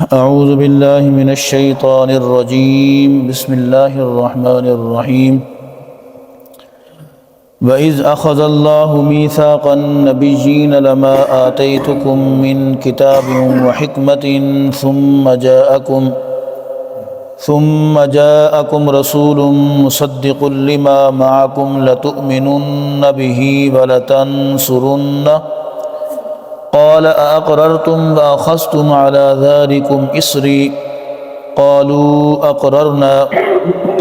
اعوذ باللہ من الشیطان الرجیم بسم اللہ الرحمن الرحیم وَإِذْ أَخَذَ اللَّهُ مِيثَاقَ النَّبِيِّينَ لَمَا آتَيْتُكُم مِّن كِتَابٍ وَحِكْمَةٍ ثُمَّ جَاءَكُمْ رَسُولٌ مُصَدِّقٌ لِّمَا مَعَكُمْ لَتُؤْمِنُنَّ بِهِ وَلَتَنصُرُنَّهُ قال أأقررتم وأخذتم على ذلكم إصري قالوا أقررنا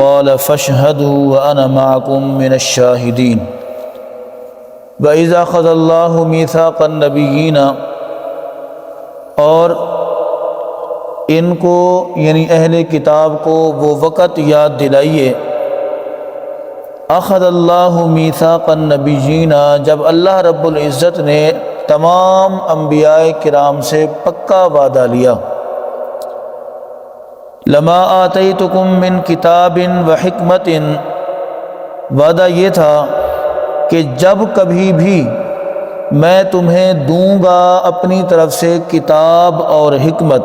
قال فاشهدوا وأنا معكم من الشاهدين وإذا أخذ الله ميثاق النبيين، اور ان کو یعنی اہل کتاب کو وہ وقت یاد دلائیے، اخذ اللہ میثاق النبیین، جب اللہ رب العزت نے تمام انبیاء کرام سے پکا وعدہ لیا، لما آتیتکم من کتاب و حکمت، وعدہ یہ تھا کہ جب کبھی بھی میں تمہیں دوں گا اپنی طرف سے کتاب اور حکمت،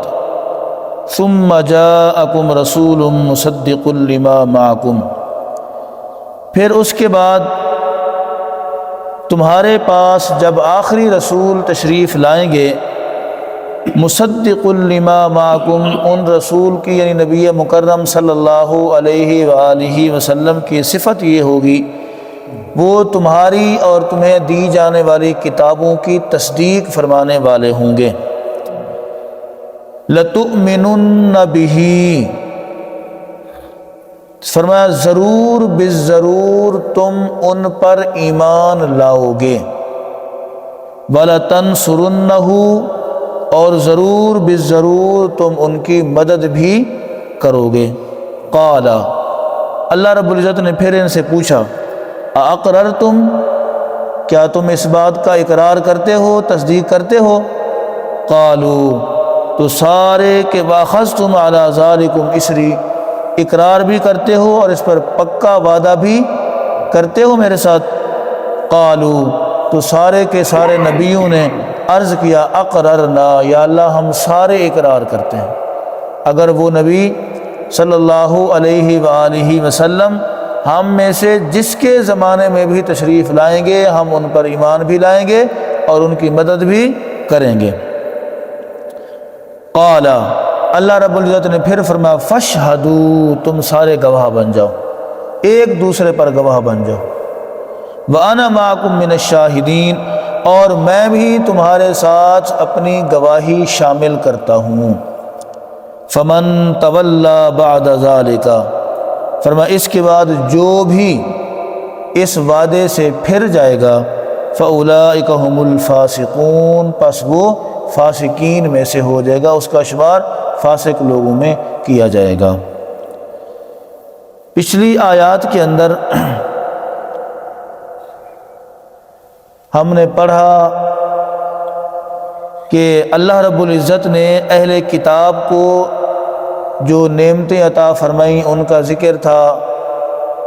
ثم جاءکم رسول مصدق لما معکم، پھر اس کے بعد تمہارے پاس جب آخری رسول تشریف لائیں گے، مصدق لما معکم، ان رسول کی یعنی نبی مکرم صلی اللہ علیہ وآلہ وسلم کی صفت یہ ہوگی، وہ تمہاری اور تمہیں دی جانے والی کتابوں کی تصدیق فرمانے والے ہوں گے۔ لَتُؤْمِنُنَّ بِهِ، فرمایا ضرور بالضرور تم ان پر ایمان لاؤ گے، وَلَتَنصُرُنَّهُ، اور ضرور بالضرور تم ان کی مدد بھی کرو گے۔ قال، اللہ رب العزت نے پھر ان سے پوچھا، اَأَقْرَرْتُمْ، کیا تم اس بات کا اقرار کرتے ہو، تصدیق کرتے ہو؟ قالوا، تو سارے کہ وَأَخَذْتُمْ عَلَى ذَلِكُمْ إِصْرِي، اقرار بھی کرتے ہو اور اس پر پکا وعدہ بھی کرتے ہو میرے ساتھ؟ قالوا، تو سارے کے سارے نبیوں نے عرض کیا، اقررنا، یا اللہ ہم سارے اقرار کرتے ہیں۔ اگر وہ نبی صلی اللہ علیہ وآلہ وسلم ہم میں سے جس کے زمانے میں بھی تشریف لائیں گے، ہم ان پر ایمان بھی لائیں گے اور ان کی مدد بھی کریں گے۔ قال، اللہ رب العزت نے پھر فرمایا، فاشہدوا، تم سارے گواہ بن جاؤ، ایک دوسرے پر گواہ بن جاؤ، وَأَنَا مَعَكُم مِّنَ الشَّاهِدِينَ، اور میں بھی تمہارے ساتھ اپنی گواہی شامل کرتا ہوں۔ فَمَن تَوَلَّىٰ بَعْدَ ذَلِكَ، فرمایا اس کے بعد جو بھی اس وعدے سے پھر جائے گا، فَأُولَٰئِكَ هُمُ الْفَاسِقُونَ، پس وہ فاسقین میں سے ہو جائے گا، اس کا شمار فاسق لوگوں میں کیا جائے گا۔ پچھلی آیات کے اندر ہم نے پڑھا کہ اللہ رب العزت نے اہل کتاب کو جو نعمتیں عطا فرمائیں ان کا ذکر تھا،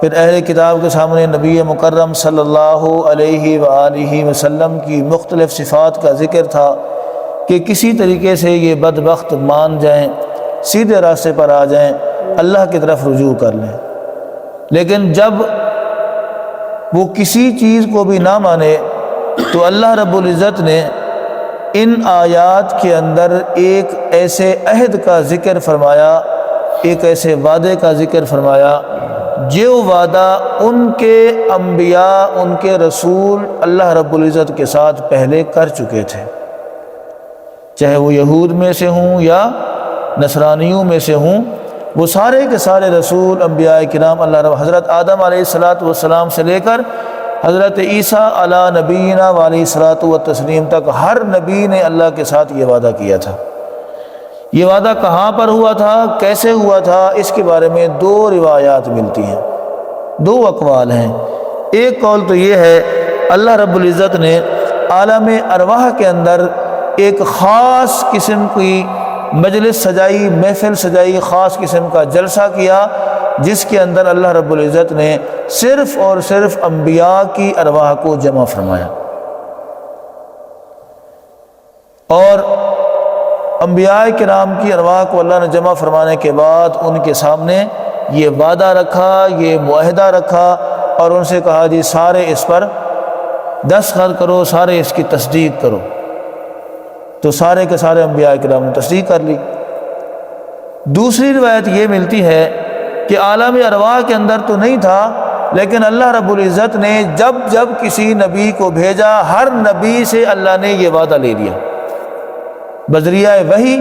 پھر اہل کتاب کے سامنے نبی مکرم صلی اللہ علیہ وآلہ وسلم کی مختلف صفات کا ذکر تھا کہ کسی طریقے سے یہ بدبخت مان جائیں، سیدھے راستے پر آ جائیں، اللہ کی طرف رجوع کر لیں۔ لیکن جب وہ کسی چیز کو بھی نہ مانے تو اللہ رب العزت نے ان آیات کے اندر ایک ایسے عہد کا ذکر فرمایا، ایک ایسے وعدے کا ذکر فرمایا جو وعدہ ان کے انبیاء، ان کے رسول اللہ رب العزت کے ساتھ پہلے کر چکے تھے، چاہے وہ یہود میں سے ہوں یا نصرانیوں میں سے ہوں، وہ سارے کے سارے رسول انبیاء کرام اللہ رب، حضرت آدم علیہ السلام سے لے کر حضرت عیسیٰ علی نبینا علیہ الصلوۃ والتسلیم تک ہر نبی نے اللہ کے ساتھ یہ وعدہ کیا تھا۔ یہ وعدہ کہاں پر ہوا تھا، کیسے ہوا تھا، اس کے بارے میں دو روایات ملتی ہیں، دو اقوال ہیں۔ ایک قول تو یہ ہے اللہ رب العزت نے عالم ارواح کے اندر ایک خاص قسم کی مجلس سجائی، محفل سجائی، خاص قسم کا جلسہ کیا، جس کے اندر اللہ رب العزت نے صرف اور صرف انبیاء کی ارواح کو جمع فرمایا، اور انبیاء کرام کی ارواح کو اللہ نے جمع فرمانے کے بعد ان کے سامنے یہ وعدہ رکھا، یہ معاہدہ رکھا اور ان سے کہا جی سارے اس پر دستخط کرو، سارے اس کی تصدیق کرو۔ تو سارے کے سارے انبیاء کرام نے تصدیق کر لی۔ دوسری روایت یہ ملتی ہے کہ عالم ارواح کے اندر تو نہیں تھا، لیکن اللہ رب العزت نے جب جب کسی نبی کو بھیجا ہر نبی سے اللہ نے یہ وعدہ لے لیا، بذریعہ وحی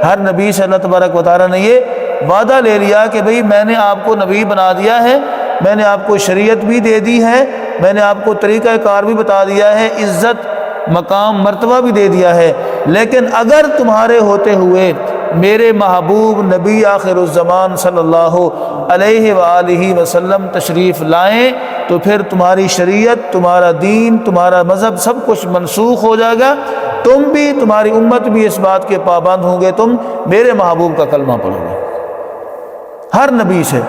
ہر نبی سے اللہ تبارک و تعالیٰ نے یہ وعدہ لے لیا کہ بھئی میں نے آپ کو نبی بنا دیا ہے، میں نے آپ کو شریعت بھی دے دی ہے، میں نے آپ کو طریقہ کار بھی بتا دیا ہے، عزت مقام مرتبہ بھی دے دیا ہے، لیکن اگر تمہارے ہوتے ہوئے میرے محبوب نبی آخر الزمان صلی اللہ علیہ وآلہ وسلم تشریف لائیں تو پھر تمہاری شریعت، تمہارا دین، تمہارا مذہب سب کچھ منسوخ ہو جائے گا، تم بھی، تمہاری امت بھی اس بات کے پابند ہوں گے، تم میرے محبوب کا کلمہ پڑھو گے ہر نبی سے۔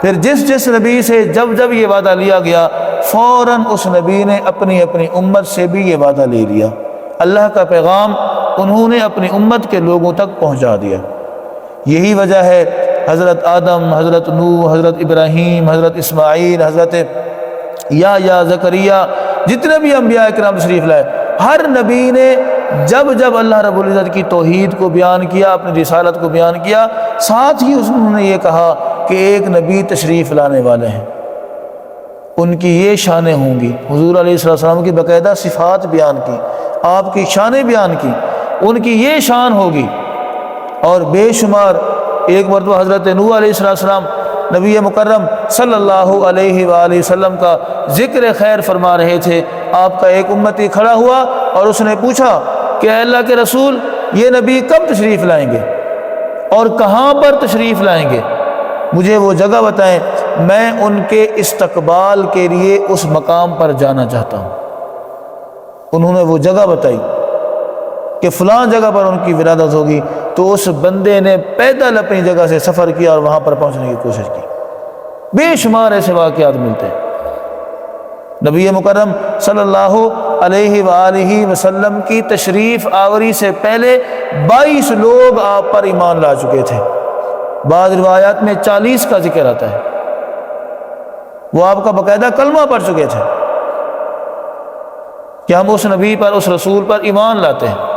پھر جس نبی سے جب جب یہ وعدہ لیا گیا فوراً اس نبی نے اپنی امت سے بھی یہ وعدہ لے لیا، اللہ کا پیغام انہوں نے اپنی امت کے لوگوں تک پہنچا دیا۔ یہی وجہ ہے حضرت آدم، حضرت نوح، حضرت ابراہیم، حضرت اسماعیل، حضرت یا زکریا، جتنے بھی انبیاء کرام تشریف لائے، ہر نبی نے جب جب اللہ رب العزت کی توحید کو بیان کیا، اپنی رسالت کو بیان کیا، ساتھ ہی انہوں نے یہ کہا کہ ایک نبی تشریف لانے والے ہیں، ان کی یہ شانیں ہوں گی۔ حضور علیہ السلام کی باقاعدہ صفات بیان کی، آپ کی شانیں بیان کی، ان کی یہ شان ہوگی۔ اور بے شمار ایک مرتبہ حضرت نوح علیہ السلام نبی مکرم صلی اللہ علیہ وآلہ وسلم کا ذکر خیر فرما رہے تھے، آپ کا ایک امتی کھڑا ہوا اور اس نے پوچھا کہ اے اللہ کے رسول، یہ نبی کب تشریف لائیں گے اور کہاں پر تشریف لائیں گے؟ مجھے وہ جگہ بتائیں، میں ان کے استقبال کے لیے اس مقام پر جانا چاہتا ہوں۔ انہوں نے وہ جگہ بتائی کہ فلاں جگہ پر ان کی ولادت ہوگی، تو اس بندے نے پیدل اپنی جگہ سے سفر کیا اور وہاں پر پہنچنے کی کوشش کی۔ بے شمار ایسے واقعات ملتے ہیں۔ نبی مکرم صلی اللہ علیہ وآلہ وسلم کی تشریف آوری سے پہلے 22 لوگ آپ پر ایمان لا چکے تھے، بعض روایات میں 40 کا ذکر آتا ہے، وہ آپ کا باقاعدہ کلمہ پڑھ چکے تھے کہ ہم اس نبی پر، اس رسول پر ایمان لاتے ہیں۔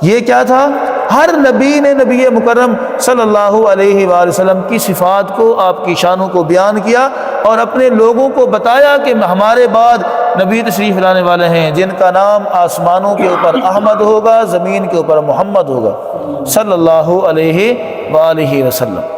یہ کیا تھا؟ ہر نبی نے نبی مکرم صلی اللہ علیہ وآلہ وسلم کی صفات کو، آپ کی شانوں کو بیان کیا اور اپنے لوگوں کو بتایا کہ ہمارے بعد نبی تشریف لانے والے ہیں جن کا نام آسمانوں کے اوپر احمد ہوگا، زمین کے اوپر محمد ہوگا صلی اللہ علیہ وآلہ وسلم۔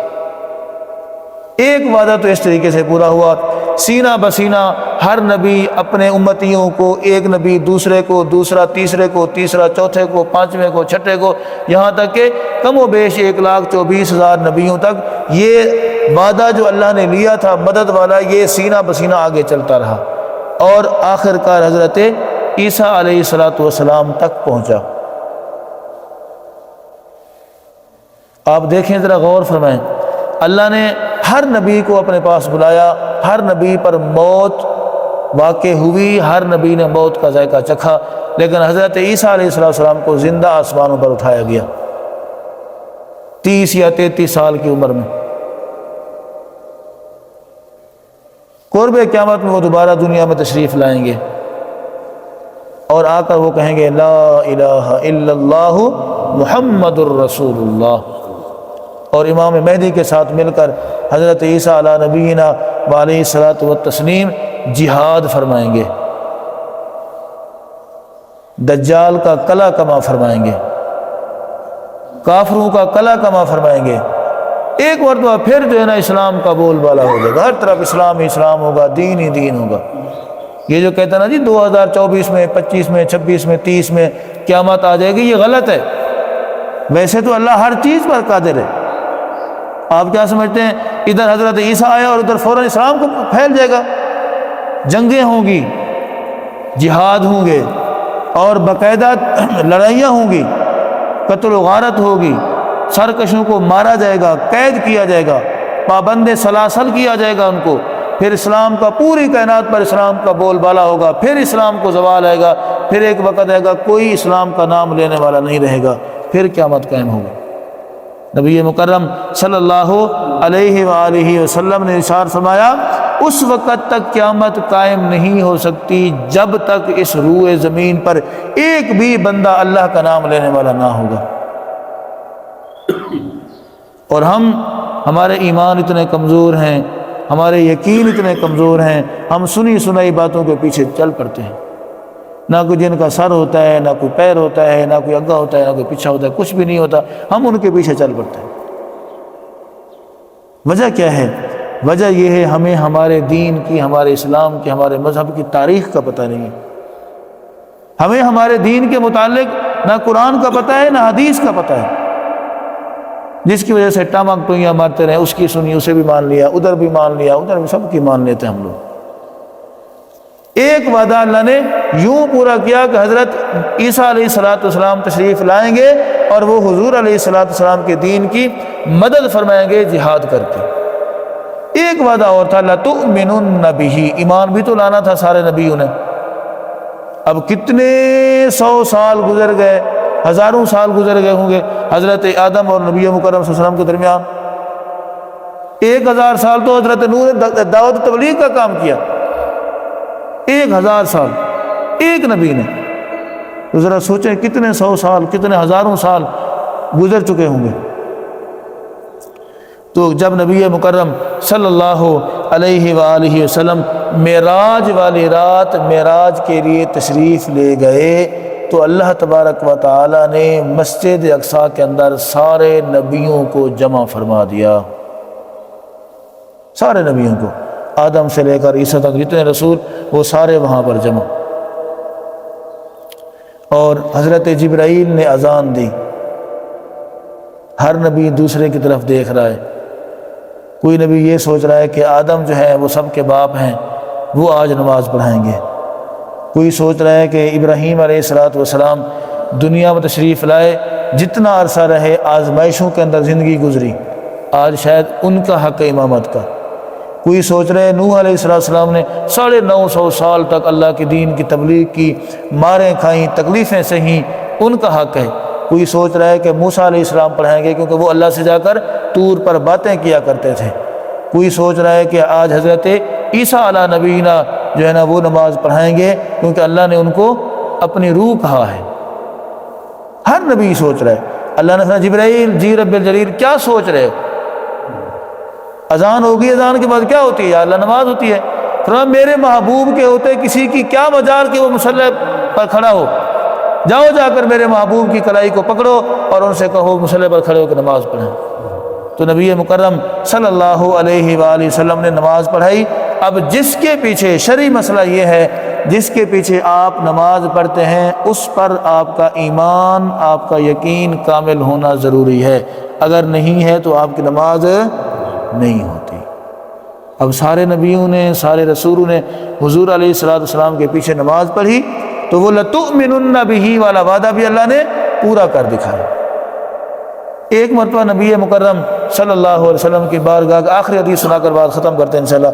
ایک وعدہ تو اس طریقے سے پورا ہوا، سینہ بسینہ ہر نبی اپنے امتیوں کو، ایک نبی دوسرے کو، دوسرا تیسرے کو، تیسرا چوتھے کو، پانچویں کو، چھٹے کو، یہاں تک کہ کم و بیش 1,24,000 نبیوں تک یہ وعدہ جو اللہ نے لیا تھا مدد والا، یہ سینہ بسینہ آگے چلتا رہا اور آخر کار حضرت عیسیٰ علیہ السلام تک پہنچا۔ آپ دیکھیں، ذرا غور فرمائیں، اللہ نے ہر نبی کو اپنے پاس بلایا، ہر نبی پر موت واقع ہوئی، ہر نبی نے موت کا ذائقہ چکھا، لیکن حضرت عیسیٰ علیہ السلام کو زندہ آسمانوں پر اٹھایا گیا 30 یا 33 سال کی عمر میں۔ قرب قیامت میں وہ دوبارہ دنیا میں تشریف لائیں گے اور آ کر وہ کہیں گے لا الہ الا اللہ محمد الرسول اللہ، اور امام مہدی کے ساتھ مل کر حضرت عیسیٰ علی نبینا وعلیہ الصلاۃ والتسلیم جہاد فرمائیں گے، دجال کا قلع کما فرمائیں گے، کافروں کا قلع کما فرمائیں گے۔ ایک مرتبہ پھر جو ہے نا اسلام کا بول بالا ہو جائے گا، ہر طرف اسلام ہی اسلام ہوگا، دین ہی دین ہوگا۔ یہ جو کہتا نا جی 2024 میں، 25 میں، 26 میں، 30 میں قیامت آ جائے گی، یہ غلط ہے۔ ویسے تو اللہ ہر چیز پر قادر ہے۔ آپ کیا سمجھتے ہیں ادھر حضرت عیسیٰ آیا اور ادھر فوراً اسلام کو پھیل جائے گا؟ جنگیں ہوں گی، جہاد ہوں گے اور باقاعدہ لڑائیاں ہوں گی، قتل و غارت ہوگی، سرکشوں کو مارا جائے گا، قید کیا جائے گا، پابند سلاسل کیا جائے گا ان کو، پھر اسلام کا پوری کائنات پر اسلام کا بول بالا ہوگا، پھر اسلام کو زوال آئے گا، پھر ایک وقت آئے گا کوئی اسلام کا نام لینے والا نہیں رہے گا، پھر قیامت قائم ہوگی۔ نبی مکرم صلی اللہ علیہ وآلہ وسلم نے ارشاد فرمایا اس وقت تک قیامت قائم نہیں ہو سکتی جب تک اس روئے زمین پر ایک بھی بندہ اللہ کا نام لینے والا نہ ہوگا۔ اور ہمارے ایمان اتنے کمزور ہیں، ہمارے یقین اتنے کمزور ہیں، ہم سنی سنائی باتوں کے پیچھے چل پڑتے ہیں۔ نہ کوئی جن کا سر ہوتا ہے، نہ کوئی پیر ہوتا ہے، نہ کوئی اگا ہوتا ہے، نہ کوئی پیچھا ہوتا ہے، کچھ بھی نہیں ہوتا، ہم ان کے پیچھے چل پڑتے ہیں۔ وجہ کیا ہے؟ وجہ یہ ہے ہمیں ہمارے دین کی، ہمارے اسلام کی، ہمارے مذہب کی تاریخ کا پتہ نہیں ہے۔ ہمیں ہمارے دین کے متعلق نہ قرآن کا پتہ ہے نہ حدیث کا پتہ ہے، جس کی وجہ سے ٹامک ٹوئیاں مارتے رہے، اس کی سنی اسے بھی مان لیا، ادھر بھی مان لیا، ادھر بھی، سب کی مان لیتے ہیں ہم لوگ۔ ایک وعدہ اللہ نے یوں پورا کیا کہ حضرت عیسیٰ علیہ السلام تشریف لائیں گے اور وہ حضور علیہ السلام کے دین کی مدد فرمائیں گے جہاد کر کے۔ ایک وعدہ اور تھا، لَتُؤْمِنُنَّ بِهِ، ایمان بھی تو لانا تھا سارے نبیوں نے۔ اب کتنے 100 سال گزر گئے، ہزاروں سال گزر گئے ہوں گے حضرت آدم اور نبی مکرم صلی اللہ علیہ وسلم کے درمیان۔ 1000 سال تو حضرت نوح نے دعوت تبلیغ کا کام کیا، 1000 سال ایک نبی نے۔ تو ذرا سوچیں کتنے 100 سال، کتنے ہزاروں سال گزر چکے ہوں گے۔ تو جب نبی مکرم صلی اللہ علیہ وآلہ وسلم معراج والی رات معراج کے لیے تشریف لے گئے تو اللہ تبارک و تعالی نے مسجد اقصیٰ کے اندر سارے نبیوں کو جمع فرما دیا، سارے نبیوں کو، آدم سے لے کر عیسیٰ تک جتنے رسول وہ سارے وہاں پر جمع۔ اور حضرت جبرائیل نے اذان دی، ہر نبی دوسرے کی طرف دیکھ رہا ہے۔ کوئی نبی یہ سوچ رہا ہے کہ آدم جو ہے وہ سب کے باپ ہیں، وہ آج نماز پڑھائیں گے۔ کوئی سوچ رہا ہے کہ ابراہیم علیہ السلام دنیا میں تشریف لائے، جتنا عرصہ رہے آزمائشوں کے اندر زندگی گزری، آج شاید ان کا حق امامت کا۔ کوئی سوچ رہے نوح علیہ السلام نے 950 سال تک اللہ کے دین کی تبلیغ کی، ماریں کھائیں، تکلیفیں سہیں، ان کا حق ہے۔ کوئی سوچ رہا ہے کہ موسیٰ علیہ السلام پڑھائیں گے کیونکہ وہ اللہ سے جا کر طور پر باتیں کیا کرتے تھے۔ کوئی سوچ رہا ہے کہ آج حضرت عیسیٰ علیہ نبینا جو ہے نا وہ نماز پڑھائیں گے کیونکہ اللہ نے ان کو اپنی روح کہا ہے۔ ہر نبی سوچ رہا ہے۔ اللہ نے فرمایا جبرائیل جی رب الجلیل کیا سوچ رہے ہو؟ اذان ہوگی، اذان کے بعد کیا ہوتی ہے؟ یا اللہ نماز ہوتی ہے۔ فرمایا میرے محبوب کے ہوتے کسی کی کیا مجال کہ وہ مصلی پر کھڑا ہو؟ جاؤ جا کر میرے محبوب کی کلائی کو پکڑو اور ان سے کہو مصلی پر کھڑے ہو کے نماز پڑھیں۔ تو نبی مکرم صلی اللہ علیہ وآلہ وسلم نے نماز پڑھائی۔ اب جس کے پیچھے شرعی مسئلہ یہ ہے، جس کے پیچھے آپ نماز پڑھتے ہیں اس پر آپ کا ایمان، آپ کا یقین کامل ہونا ضروری ہے، اگر نہیں ہے تو آپ کی نماز نہیں ہوتی۔ اب سارے نبیوں نے، سارے رسولوں نے حضور علیہ السلام کے پیچھے نماز پڑھی تو وہ لَتُؤْمِنُنَّ بِهِ والا وعدہ بھی اللہ نے پورا کر دکھایا۔ ایک مرتبہ نبی مکرم صلی اللہ علیہ وسلم کی بارگاہ، آخری حدیث سنا کر بات ختم کرتے ہیں انشاءاللہ۔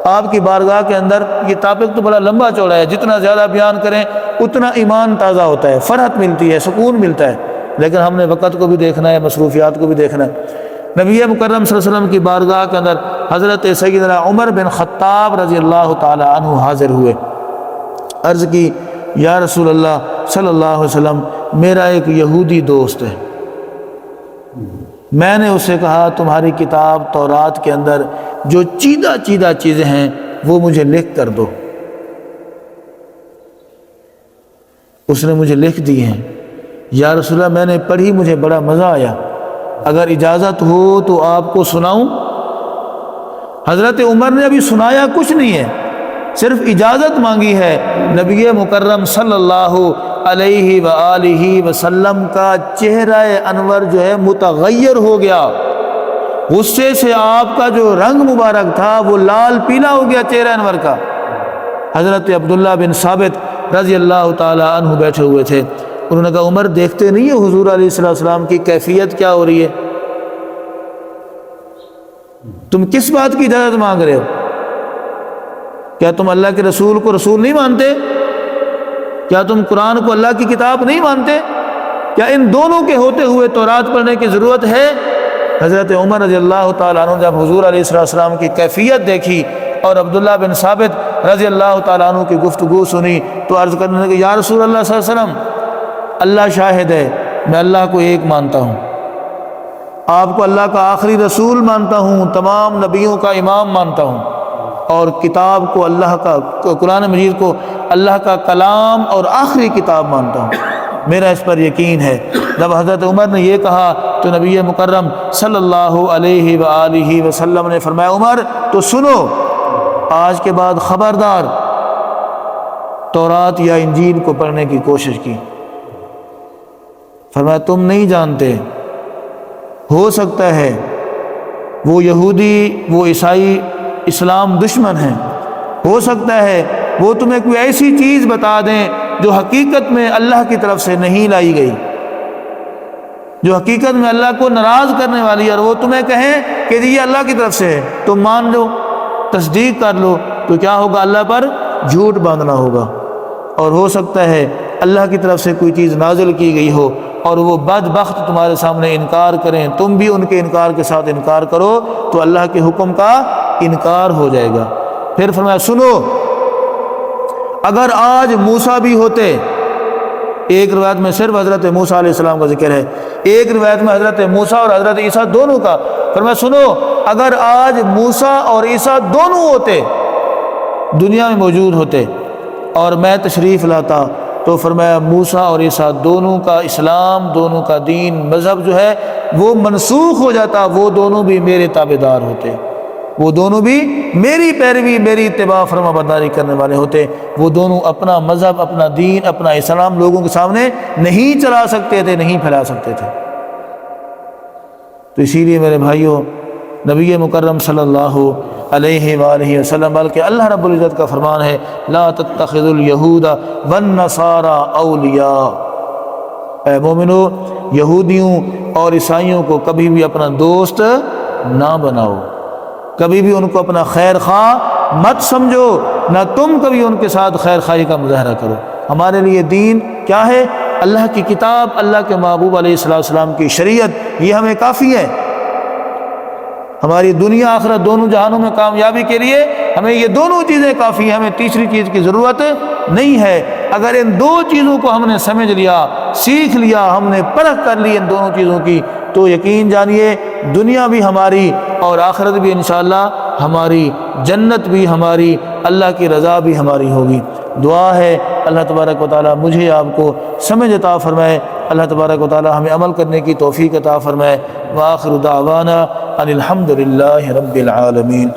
آپ کی بارگاہ کے اندر یہ ٹاپک تو بڑا لمبا چوڑا ہے، جتنا زیادہ بیان کریں اتنا ایمان تازہ ہوتا ہے، فرحت ملتی ہے، سکون ملتا ہے، لیکن ہم نے وقت کو بھی دیکھنا ہے، مصروفیات کو بھی دیکھنا ہے۔ نبی مکرم صلی اللہ علیہ وسلم کی بارگاہ کے اندر حضرت سیدنا عمر بن خطاب رضی اللہ تعالی عنہ حاضر ہوئے۔ عرض کی یا رسول اللہ صلی اللہ علیہ وسلم میرا ایک یہودی دوست ہے، میں نے اسے کہا تمہاری کتاب تورات کے اندر جو چیدہ چیدہ چیزیں ہیں وہ مجھے لکھ کر دو۔ اس نے مجھے لکھ دی ہیں۔ یا رسول اللہ میں نے پڑھی، مجھے بڑا مزہ آیا، اگر اجازت ہو تو آپ کو سناؤں؟ حضرت عمر نے ابھی سنایا کچھ نہیں ہے، صرف اجازت مانگی ہے۔ نبی مکرم صلی اللہ علیہ وآلہ وسلم کا چہرہ انور جو ہے متغیر ہو گیا، غصے سے آپ کا جو رنگ مبارک تھا وہ لال پیلا ہو گیا چہرہ انور کا۔ حضرت عبداللہ بن ثابت رضی اللہ تعالی عنہ بیٹھے ہوئے تھے، انہوں نے کہا عمر دیکھتے نہیں ہو حضور علیہ السلام کی کیفیت کیا ہو رہی ہے؟ تم کس بات کی اجازت مانگ رہے ہو؟ کیا تم اللہ کے رسول کو رسول نہیں مانتے؟ کیا تم قرآن کو اللہ کی کتاب نہیں مانتے؟ کیا ان دونوں کے ہوتے ہوئے تورات پڑھنے کی ضرورت ہے؟ حضرت عمر رضی اللہ تعالیٰ عنہ جب حضور علیہ السلام کی کیفیت دیکھی اور عبداللہ بن ثابت رضی اللہ تعالیٰ عنہ کی گفتگو سنی تو عرض کرنے لگے یا رسول اللہ صلی اللہ علیہ وسلم، اللہ شاہد ہے میں اللہ کو ایک مانتا ہوں، آپ کو اللہ کا آخری رسول مانتا ہوں، تمام نبیوں کا امام مانتا ہوں، اور کتاب کو اللہ کا قرآن مجید کو اللہ کا کلام اور آخری کتاب مانتا ہوں، میرا اس پر یقین ہے۔ جب حضرت عمر نے یہ کہا تو نبی مکرم صلی اللہ علیہ وآلہ وسلم نے فرمایا عمر تو سنو، آج کے بعد خبردار تورات یا انجیل کو پڑھنے کی کوشش کی۔ فرمایا تم نہیں جانتے، ہو سکتا ہے وہ یہودی وہ عیسائی اسلام دشمن ہیں، ہو سکتا ہے وہ تمہیں کوئی ایسی چیز بتا دیں جو حقیقت میں اللہ کی طرف سے نہیں لائی گئی، جو حقیقت میں اللہ کو ناراض کرنے والی ہے، اور وہ تمہیں کہیں کہ یہ اللہ کی طرف سے ہے، تم مان لو، تصدیق کر لو، تو کیا ہوگا؟ اللہ پر جھوٹ باندھنا ہوگا۔ اور ہو سکتا ہے اللہ کی طرف سے کوئی چیز نازل کی گئی ہو اور وہ بدبخت تمہارے سامنے انکار کریں، تم بھی ان کے انکار کے ساتھ انکار کرو تو اللہ کے حکم کا انکار ہو جائے گا۔ پھر فرمایا سنو، اگر آج موسیٰ بھی ہوتے، ایک روایت میں صرف حضرت موسیٰ علیہ السلام کا ذکر ہے، ایک روایت میں حضرت موسیٰ اور حضرت عیسیٰ دونوں کا، فرمایا سنو اگر آج موسیٰ اور عیسیٰ دونوں ہوتے، دنیا میں موجود ہوتے اور میں تشریف لاتا، تو فرمایا موسیٰ اور عیسیٰ دونوں کا اسلام، دونوں کا دین مذہب جو ہے وہ منسوخ ہو جاتا، وہ دونوں بھی میرے تابعدار ہوتے، وہ دونوں بھی میری پیروی میری اتباع فرما برداری کرنے والے ہوتے، وہ دونوں اپنا مذہب اپنا دین اپنا اسلام لوگوں کے سامنے نہیں چلا سکتے تھے، نہیں پھیلا سکتے تھے۔ تو اسی لیے میرے بھائیوں، نبی مکرم صلی اللہ علیہ وآلہ وسلم بلکہ اللہ رب العزت کا فرمان ہے لا تتخذوا اليہود والنصارى اولیاء، اے مومنو یہودیوں اور عیسائیوں کو کبھی بھی اپنا دوست نہ بناؤ، کبھی بھی ان کو اپنا خیر خواہ مت سمجھو، نہ تم کبھی ان کے ساتھ خیر خواہی کا مظاہرہ کرو۔ ہمارے لیے دین کیا ہے؟ اللہ کی کتاب، اللہ کے محبوب علیہ السلام کی شریعت، یہ ہمیں کافی ہے۔ ہماری دنیا آخرت دونوں جہانوں میں کامیابی کے لیے ہمیں یہ دونوں چیزیں کافی ہیں، ہمیں تیسری چیز کی ضرورت نہیں ہے۔ اگر ان دو چیزوں کو ہم نے سمجھ لیا، سیکھ لیا، ہم نے پرکھ کر لی ان دونوں چیزوں کی، تو یقین جانیے دنیا بھی ہماری اور آخرت بھی انشاءاللہ ہماری، جنت بھی ہماری، اللہ کی رضا بھی ہماری ہوگی۔ دعا ہے اللہ تبارک و تعالی مجھے آپ کو سمجھ عطا فرمائے، اللہ تبارک و تعالی ہمیں عمل کرنے کی توفیق عطا فرمائے۔ وآخر دعوانا ان الحمد للہ رب العالمین۔